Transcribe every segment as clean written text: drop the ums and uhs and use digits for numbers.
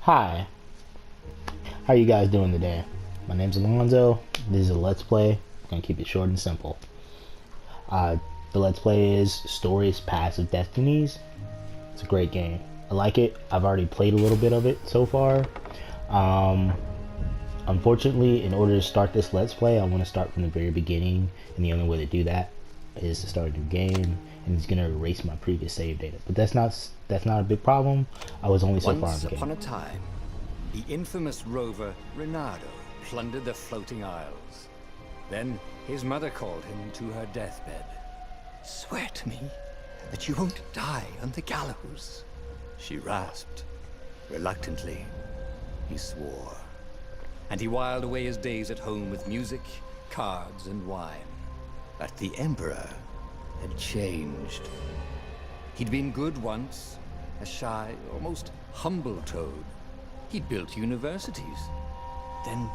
Hi, how you guys doing today? My name's Alonzo. This is a Let's Play. I'm gonna keep it short and simple. Uh, the Let's Play is Stories Past of Destinies. It's a great game. I like it. I've already played a little bit of it so far. Um, Unfortunately, in order to start this Let's Play, I want to start from the very beginning, and the only way to do that is to start a new game, and it's gonna erase my previous save data. But that's not a big problem. I was only so far in Once the game. upon a time, the infamous rover Reynardo plundered the floating isles. Then his mother called him to her deathbed. "Swear to me that you won't die on the gallows," she rasped. Reluctantly, he swore. And he whiled away his days at home with music, cards, and wine. But the Emperor had changed. He'd been good once, a shy, almost humble toad. He'd built universities. Then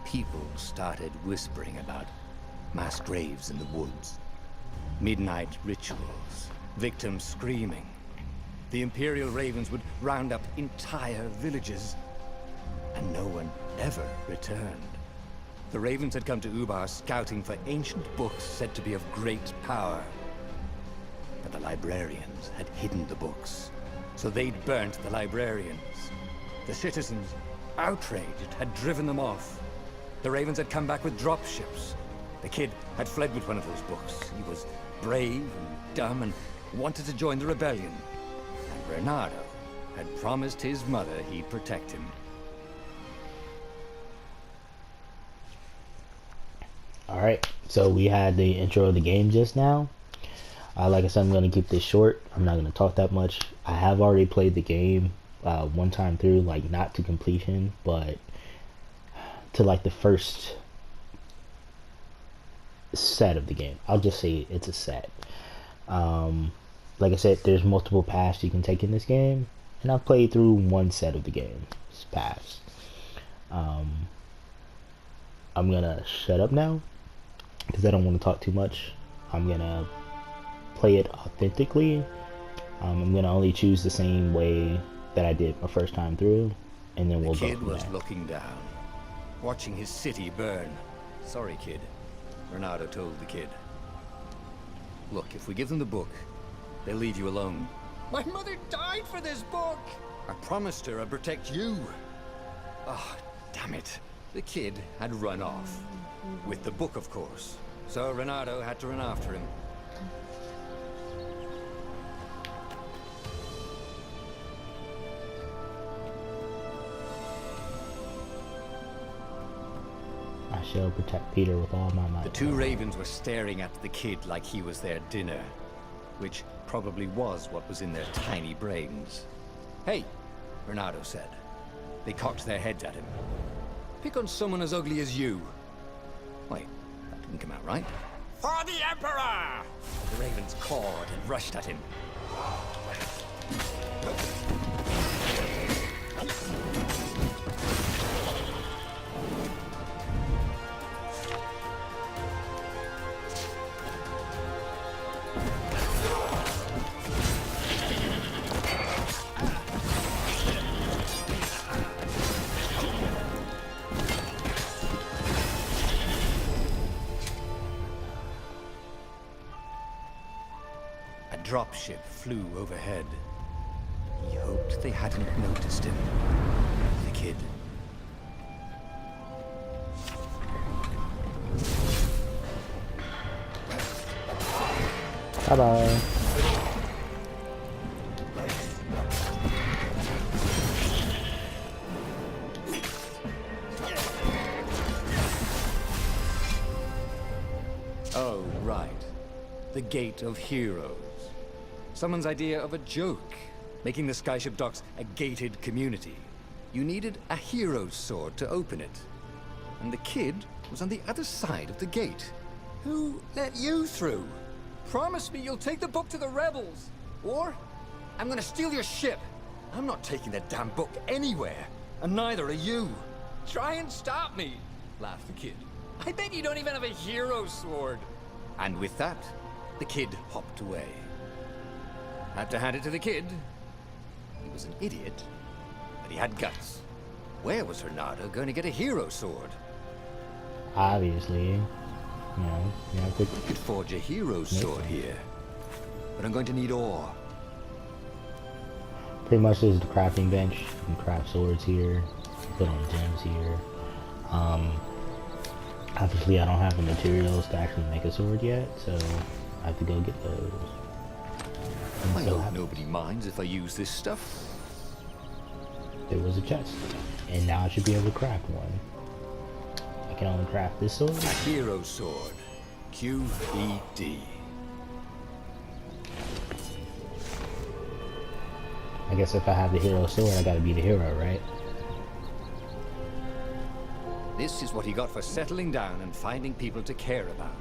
people started whispering about mass graves in the woods, midnight rituals, victims screaming. The Imperial Ravens would round up entire villages, and no one ever returned. The Ravens had come to Ubar scouting for ancient books said to be of great power. But the librarians had hidden the books, so they'd burnt the librarians. The citizens, outraged, had driven them off. The Ravens had come back with dropships. The kid had fled with one of those books. He was brave and dumb and wanted to join the rebellion. And Reynardo had promised his mother he'd protect him. Alright, so we had the intro of the game just now. Like I said, I'm going to keep this short. I'm not going to talk that much. I have already played the game one time through, like not to completion, but to like the first set of the game. I'll just say it's a set. Like I said, there's multiple paths you can take in this game, and I've played through one set of the game's paths. I'm gonna shut up now because I don't want to talk too much. I'm gonna play it authentically. I'm gonna only choose the same way that I did my first time through, and then we'll go from there. The kid was looking down, watching his city burn. "Sorry, kid," Reynardo told the kid. "Look, if we give them the book, they'll leave you alone." "My mother died for this book!" "I promised her I'd protect you." "Oh, damn it." The kid had run off. With the book, of course. So Reynardo had to run after him. I shall protect Peter with all my might. The two ravens were staring at the kid like he was their dinner, which probably was what was in their tiny brains. "Hey," Reynardo said. They cocked their heads at him. "Pick on someone as ugly as you." Wait, that didn't come out right. "For the Emperor!" The ravens cawed and rushed at him. A dropship flew overhead. He hoped they hadn't noticed him. The kid. Bye-bye. Oh, right. The Gate of Heroes. Someone's idea of a joke, making the Skyship docks a gated community. You needed a hero's sword to open it. And the kid was on the other side of the gate. "Who let you through? Promise me you'll take the book to the rebels, or I'm gonna steal your ship." "I'm not taking that damn book anywhere, and neither are you." "Try and stop me," laughed the kid. "I bet you don't even have a hero's sword." And with that, the kid hopped away. Had to hand it to the kid. He was an idiot, but he had guts. Where was Renato going to get a hero sword? Obviously, you have to. You could forge a hero sword here. But I'm going to need ore. Pretty much there's the crafting bench. You can craft swords here. Put on gems here. Obviously I don't have the materials to actually make a sword yet, so I have to go get those. I hope nobody minds if I use this stuff. There was a chest, and now I should be able to craft one. I can only craft this sword. A hero sword. QED. I guess if I have the hero sword, I gotta be the hero, right? This is what he got for settling down and finding people to care about.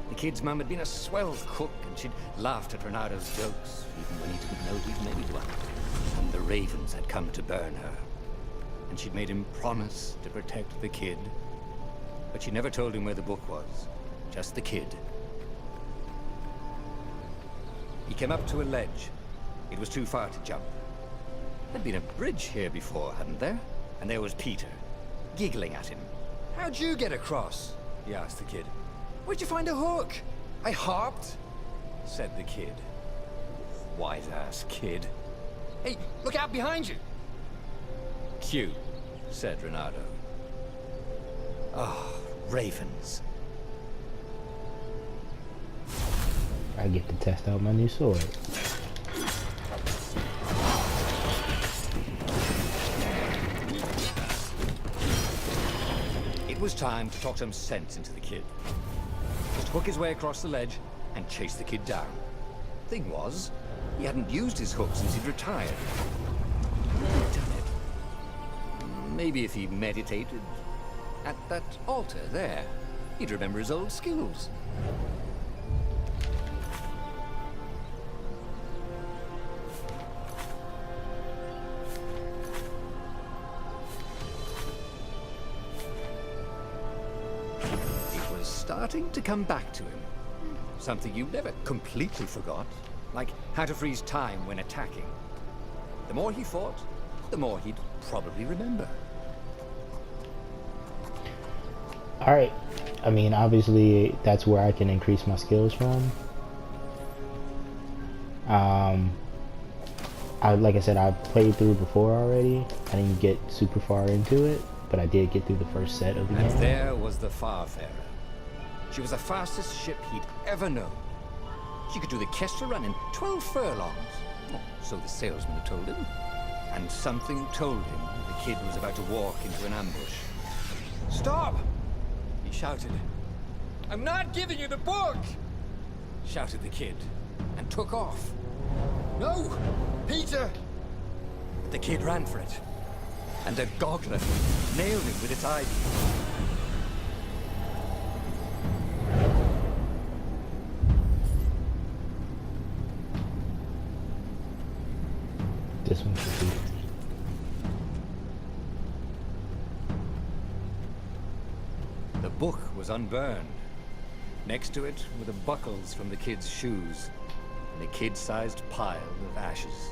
The kid's mum had been a swell cook, and she'd laughed at Renato's jokes, even when he didn't know he'd made one. And the ravens had come to burn her. And she'd made him promise to protect the kid. But she never told him where the book was. Just the kid. He came up to a ledge. It was too far to jump. There'd been a bridge here before, hadn't there? And there was Peter, giggling at him. "How'd you get across?" he asked the kid. "Where'd you find a hook?" "I hopped," said the kid. Wise-ass kid. "Hey, look out behind you!" "Q," said Renato. Oh, ravens. I get to test out my new sword. It was time to talk some sense into the kid. Just hook his way across the ledge and chase the kid down. Thing was, he hadn't used his hook since he'd retired. Damn it. Maybe if he meditated at that altar there, he'd remember his old skills. Starting to come back to him. Something you never completely forgot, like how to freeze time when attacking. The more he fought, the more he'd probably remember. Alright, I mean, obviously that's where I can increase my skills from. Like I said, I've played through before already. I didn't get super far into it, but I did get through the first set of the game. And there was the Farfarer. She was the fastest ship he'd ever known. She could do the Kestra run in 12 furlongs. Oh, so the salesman had told him. And something told him the kid was about to walk into an ambush. "Stop!" he shouted. "I'm not giving you the book!" shouted the kid, and took off. "No! Peter!" The kid ran for it, and a goggler nailed him with its ivy. This one should be. The book was unburned. Next to it were the buckles from the kid's shoes, and a kid-sized pile of ashes.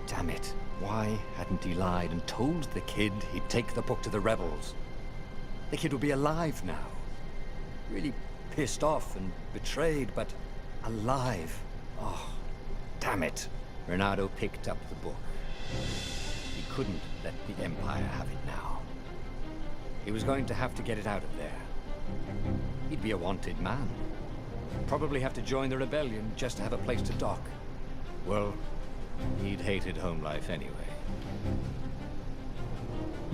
Damn it, why hadn't he lied and told the kid he'd take the book to the rebels? The kid would be alive now. Really pissed off and betrayed, but alive. Oh, damn it. Renato picked up the book. He couldn't let the Empire have it now. He was going to have to get it out of there. He'd be a wanted man. Probably have to join the rebellion just to have a place to dock. Well, he'd hated home life anyway.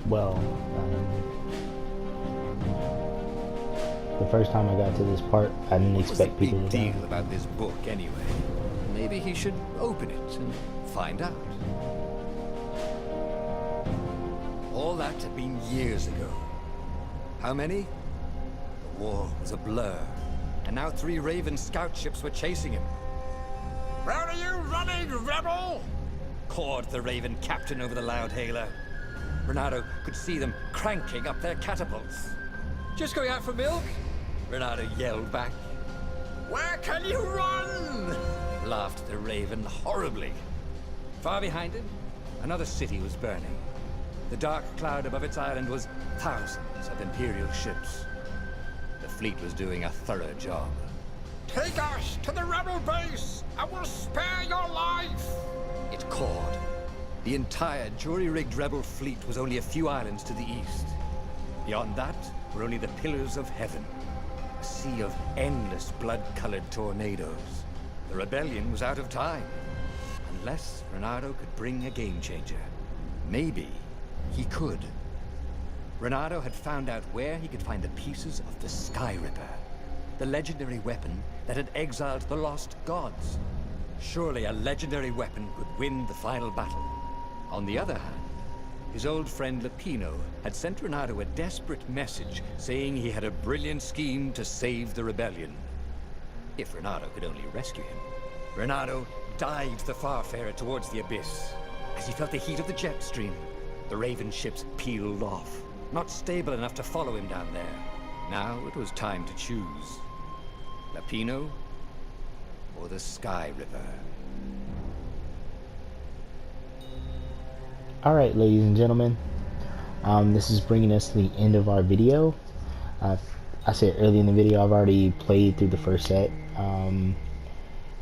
Well, the first time I got to this part, I didn't expect people to What's the big die. deal about this book anyway? Maybe he should open it and find out. All that had been years ago. How many? The war was a blur, and now 3 Raven scout ships were chasing him. "Where are you running, rebel?" cawed the Raven captain over the loudhailer. Renato could see them cranking up their catapults. "Just going out for milk?" Renato yelled back. "Where can you run?" laughed the Raven horribly. Far behind him, Another city was burning. The dark cloud above its island was thousands of Imperial ships. The fleet was doing a thorough job. Take us to the rebel base! I will spare your life! It called. The entire jury-rigged rebel fleet was only a few islands to the east. Beyond that were only the pillars of heaven. A sea of endless blood-colored tornadoes. The rebellion was out of time. Unless Reynardo could bring a game-changer. Maybe he could. Reynardo had found out where he could find the pieces of the Sky Ripper. The legendary weapon that had exiled the lost gods. Surely a legendary weapon could win the final battle. On the other hand, his old friend Lapino had sent Reynardo a desperate message saying he had a brilliant scheme to save the rebellion. If Reynardo could only rescue him. Reynardo dived the Farfarer towards the abyss. As he felt the heat of the jet stream, the Raven ships peeled off, not stable enough to follow him down there. Now it was time to choose. Lapino or the Sky Ripper. Alright, ladies and gentlemen, this is bringing us to the end of our video. I said earlier in the video I've already played through the first set,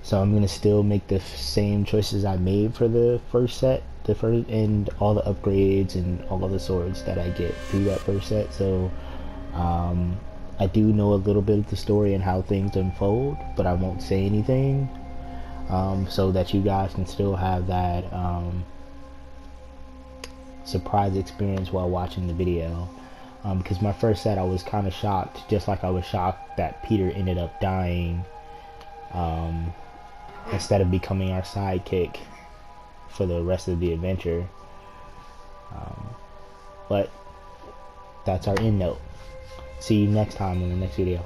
so I'm gonna still make the same choices I made for the first set, and all the upgrades and all of the swords that I get through that first set. So I do know a little bit of the story and how things unfold, but I won't say anything, so that you guys can still have that surprise experience while watching the video. Because my first set I was kind of shocked, just like I was shocked that Peter ended up dying instead of becoming our sidekick for the rest of the adventure. But that's our end note. See you next time in the next video.